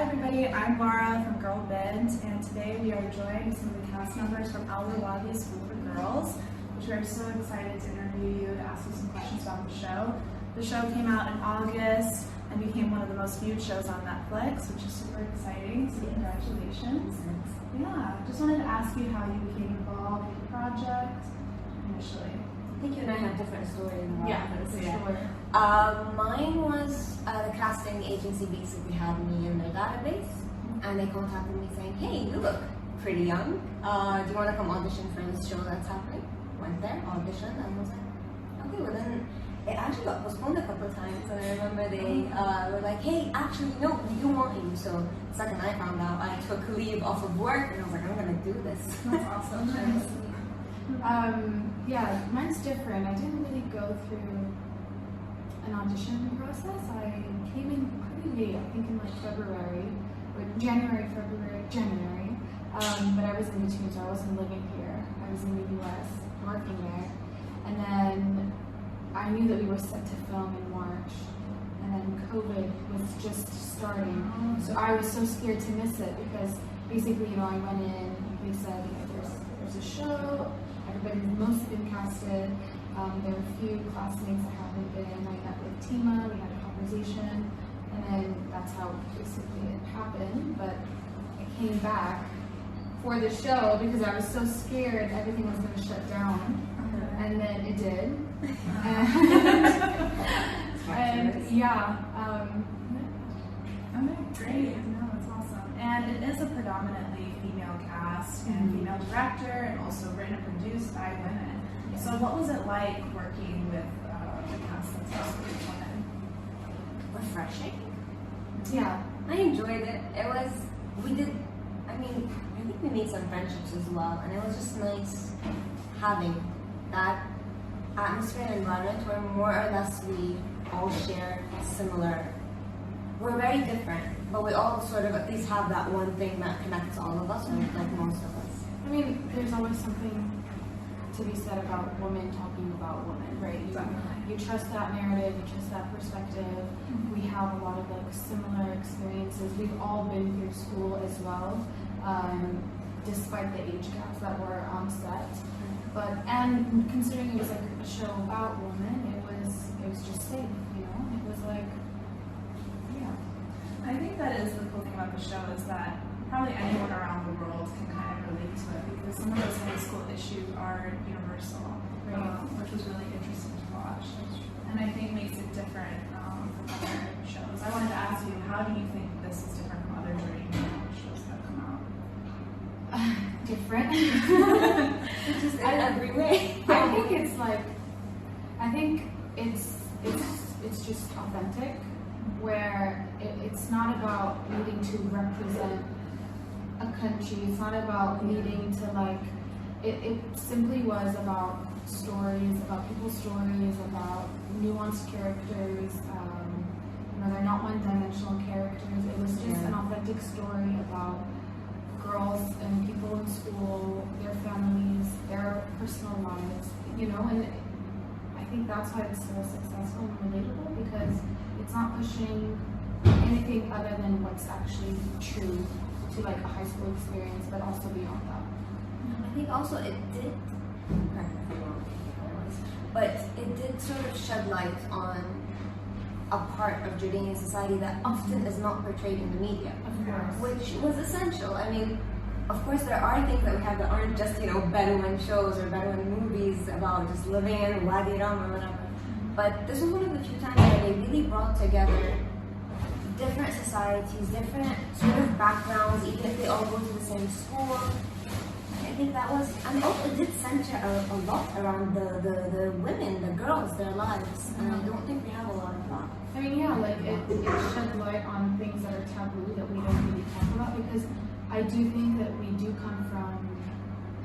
everybody, I'm Laura from Grlbint, and today we are joined with some of the cast members from Al-Rawabi School for Girls, which we are so excited to interview you, to ask you some questions about the show. The show came out in August and became one of the most viewed shows on Netflix, which is super exciting, so congratulations. Yeah, just wanted to ask you how you became involved with the project initially. I think you and I have different stories. Yeah, sure. Mine was the casting agency basically had me in their database, and they contacted me saying, "Hey, you look pretty young. Do you want to come audition for this show that's happening?" Went there, auditioned, and was like, "Okay." Well, then it actually got postponed a couple of times, and I remember they were like, "Hey, actually, no, we do want you." So the second I found out, I took leave off of work, and I was like, "I'm gonna do this." That's awesome. Yeah, mine's different. I didn't really go through an audition process. I came in pretty late, I think in like February, or January. But I was in between, so I wasn't living here. I was in the US, working there. And then I knew that we were set to film in March, and then COVID was just starting. So I was so scared to miss it because basically, you know, I went in, they said, you know, there's a show, everybody's mostly been casted. There were a few classmates that haven't been. I met with Tima, we had a conversation, and then that's how basically it happened. But I came back for the show because I was so scared everything was going to shut down, and then it did. And yeah. Great. No, that's awesome. And it is a predominantly female cast and female director, and also written and produced by women. So what was it like working with the cast that's mostly women? Refreshing. Yeah. I enjoyed it. I think we made some friendships as well, and it was just nice having that atmosphere and environment where more or less we all share similar. We're very different, but we all sort of at least have that one thing that connects all of us, or like most of us. I mean, there's always something to be said about women talking about women, right? You trust that narrative, you trust that perspective. We have a lot of like similar experiences. We've all been through school as well, despite the age gaps that were on set. And considering it was like a show about women, it was just safe, you know? It was like, yeah. I think that is the cool thing about the show is that probably anyone around the world can kind of relate to it because some of those high school issues are universal, which was really interesting to watch. And I think makes it different from other shows. I wanted to ask you, how do you think this is different from other Jordanian shows that have come out? Different. Just in every way. I think it's just authentic, where it's not about needing to represent a country. It's not about needing to like. It simply was about stories, about people's stories, about nuanced characters. They're not one-dimensional characters. It was just an authentic story about girls and people in school, their families, their personal lives, you know, and I think that's why it's so successful and relatable, because it's not pushing anything other than what's actually true to like a high school experience, but also beyond that. I think also it did, but it did sort of shed light on a part of Jordanian society that often is not portrayed in the media, which was essential. I mean, of course, there are things that we have that aren't just, you know, Bedouin shows or Bedouin movies about just living in Wadi Rum or whatever. But this was one of the few times where they really brought together different societies, different sort of backgrounds, even if they all go to the same school. I think that was, and also it did center a lot around the women, the girls, their lives. And I don't think we have a lot of that. I mean, yeah, like it shed light on things that are taboo that we don't really talk about, because I do think that we do come from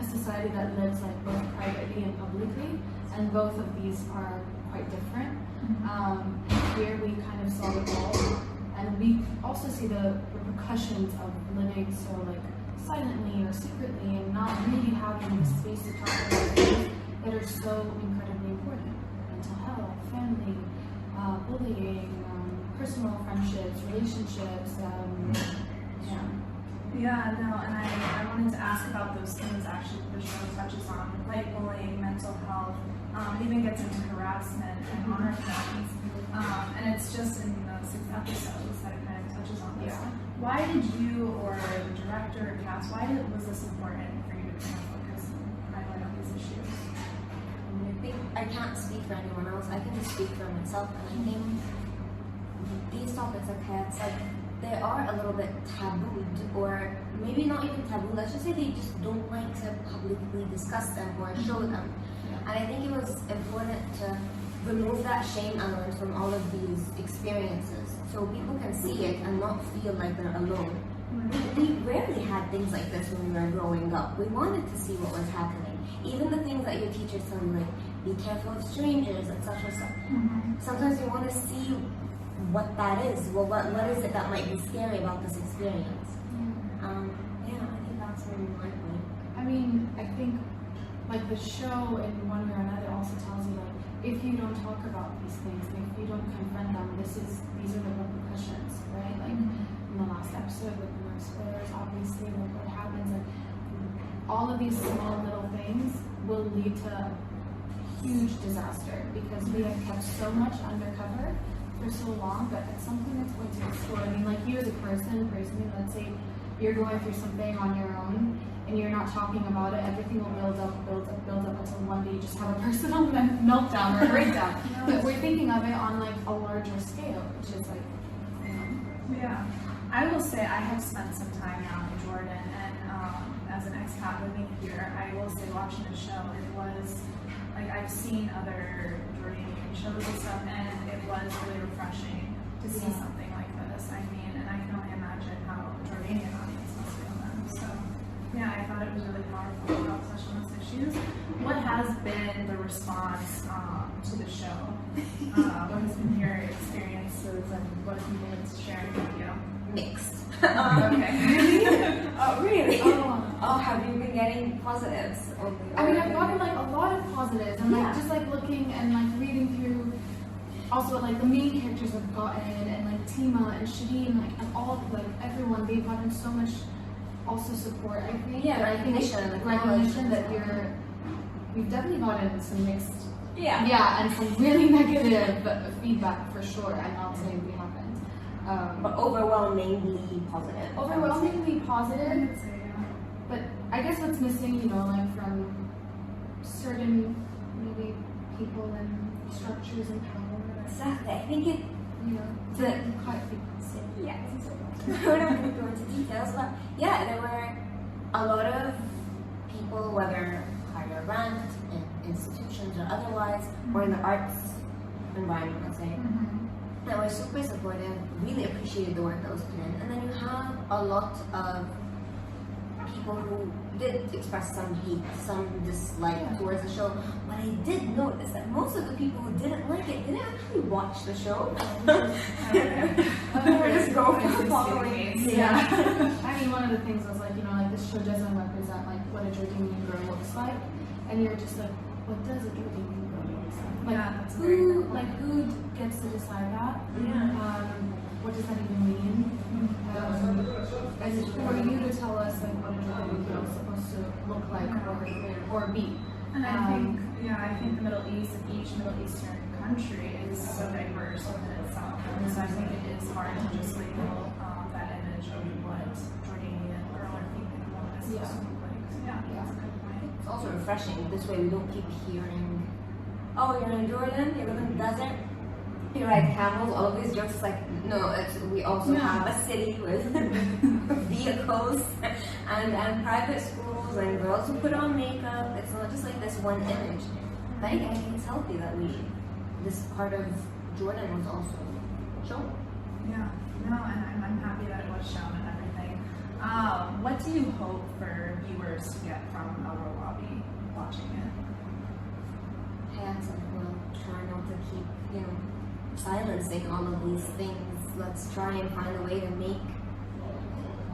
a society that lives like both privately and publicly, and both of these are quite different. Here we kind of saw it all, and we also see the repercussions of living so like silently or secretly and not really having the space to talk about things that are so incredibly important. Mental health, family, bullying, personal friendships, relationships, Yeah, no, and I wanted to ask about those things actually the show touches on, like bullying, mental health, even gets into harassment and honor killings. And it's just in the 6 episodes that it kind of touches on this. Yeah. Why did you or the director or cast, was this important for you to kind of focus and highlight on these issues? I think I can't speak for anyone else. I can just speak for myself, and I think these topics, like Hayat said, they are a little bit tabooed, or maybe not even taboo. Let's just say they just don't like to publicly discuss them or show them. And I think it was important to remove that shame element from all of these experiences, so people can see it and not feel like they're alone. We rarely had things like this when we were growing up. We wanted to see what was happening. Even the things that your teachers tell you, like, be careful of strangers, etc. Sometimes you want to see what that is. Well, what is it that might be scary about this experience? Yeah, I think that's really my point. I mean, I think like the show in one way or another also tells you, like, if you don't talk about these things, if you don't confront them, these are the repercussions, right? Like in the last episode with the spoilers, obviously, like what happens, like all of these small little things will lead to huge disaster because we have kept so much undercover for so long, but it's something that's going to explode. I mean, like you as a person, personally, let's say you're going through something on your own and you're not talking about it, everything will build up until one day you just have a personal meltdown or breakdown. But we're thinking of it on like a larger scale, which is like, you know. Yeah, I will say I have spent some time now in Jordan, and as an expat living here, I will say watching the show, it was like I've seen other Jordanian shows and stuff, and it was really refreshing to see something like this. I mean, and I can only imagine how the Jordanian audience must feel them. So, yeah, I thought it was really powerful about touching those issues. What has been the response to the show? What has been your experiences, and what have you been sharing with you? Mixed. Okay. Oh, really? Oh, have you been getting positives? I mean, I've gotten like a lot of positives, and like just like looking and like reading through. Also, like the main characters have gotten, and like Tima and Shireen, like and all like everyone, they've gotten so much also support. I think. Yeah, but I think recognition that we've definitely gotten some mixed. Yeah, and some really negative feedback for sure. I'm not saying we haven't. But overwhelmingly positive. Overwhelmingly positive. But I guess what's missing, you know, like from certain maybe people and structures and power. Exactly. I think it, You know, quite yeah. We're not going to go into details, but yeah, there were a lot of people, whether higher ranked in institutions or otherwise, or in the arts environment, let's say, that were super supportive, really appreciated the work that was put in. And then you have a lot of people who did express some hate, some dislike towards the show. But I did notice that most of the people who didn't like it didn't actually watch the show. They were just going following. Yeah. I mean, one of the things was like, you know, like this show doesn't represent like what a Jordanian girl looks like, and you're just like, what does a Jordanian girl look like? That's Who gets to decide that? What does that even mean? Is it for you to tell us like what a Jordanian girl is supposed to look like or be? And I think the Middle East, each Middle Eastern country is so diverse within itself. And so I think it is hard to just label that image of what Jordanian girl or female is supposed to look like. So that's a good point. It's also refreshing. This way we don't keep hearing, oh, you're in Jordan, you live in the desert, you ride camels, all of these jokes. It's like, no, we also have a city with vehicles and private schools and girls who put on makeup. It's not just like this one image. But I think it's healthy that this part of Jordan was also shown. Yeah, no, and I'm happy that it was shown and everything. What do you hope for viewers to get from Al-Rawabi watching it? Hayat will try not to keep, silencing all of these things. Let's try and find a way to make,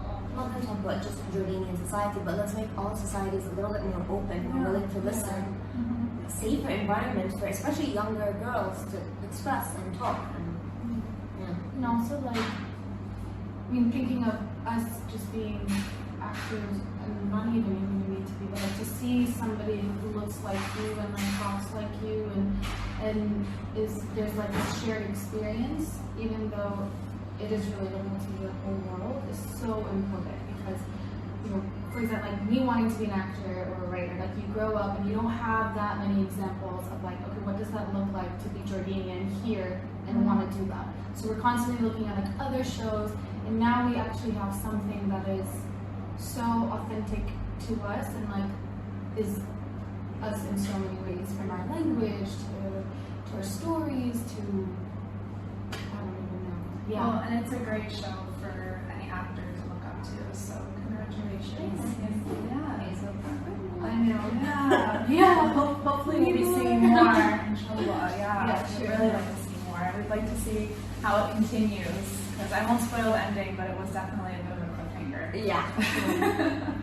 I'm not going to talk about just Jordanian society, but let's make all societies a little bit more open, more willing to listen. Safer environments for especially younger girls to express and talk. And also like mean, thinking of us just being actors and not even need to be, but like to see somebody who looks like you and like talks like you and there's like a shared experience, even though it is relatable to the whole world, is so important because, you know, for example, like me wanting to be an actor or a writer, like you grow up and you don't have that many examples of like, okay, what does that look like to be Jordanian here and want to do that? So we're constantly looking at like other shows, and now we actually have something that is so authentic to us and like is us in so many ways, from our language to our stories to I don't even know. Yeah. Well, and it's a great show for any actor to look up to. So congratulations. Yeah. I know. Yeah. Yeah. Hopefully we'll be seeing more. Inshallah. Yeah. We'd really like to see more. We'd like to see how it continues. Because I won't spoil the ending, but it was definitely a bit of a cliffhanger. Yeah.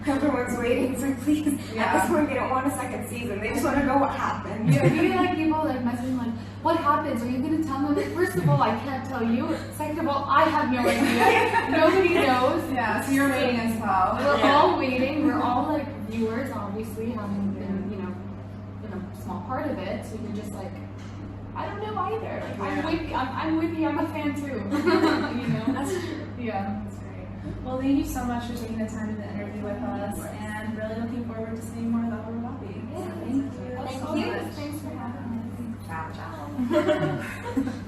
Everyone's waiting, so please. Yeah. At this point, they don't want a second season. They just want to know what happened. Yeah, you like people like messaging like, what happens? Are you gonna tell them? Like, first of all, I can't tell you. Second of all, I have no idea. Nobody knows. Yeah, so you're waiting as well. We're all waiting. We're all like viewers, obviously, having been, you know, in a small part of it. So you're just like, I don't know either. Like, I'm with you. I'm a fan too. You know. That's true. Yeah. That's great. Well, thank you so much for taking the time to interview with us, and really looking forward to seeing more of the Al-Rawabi. Yeah, Thank you. thank so you. much. Thanks for having me. Ciao, ciao.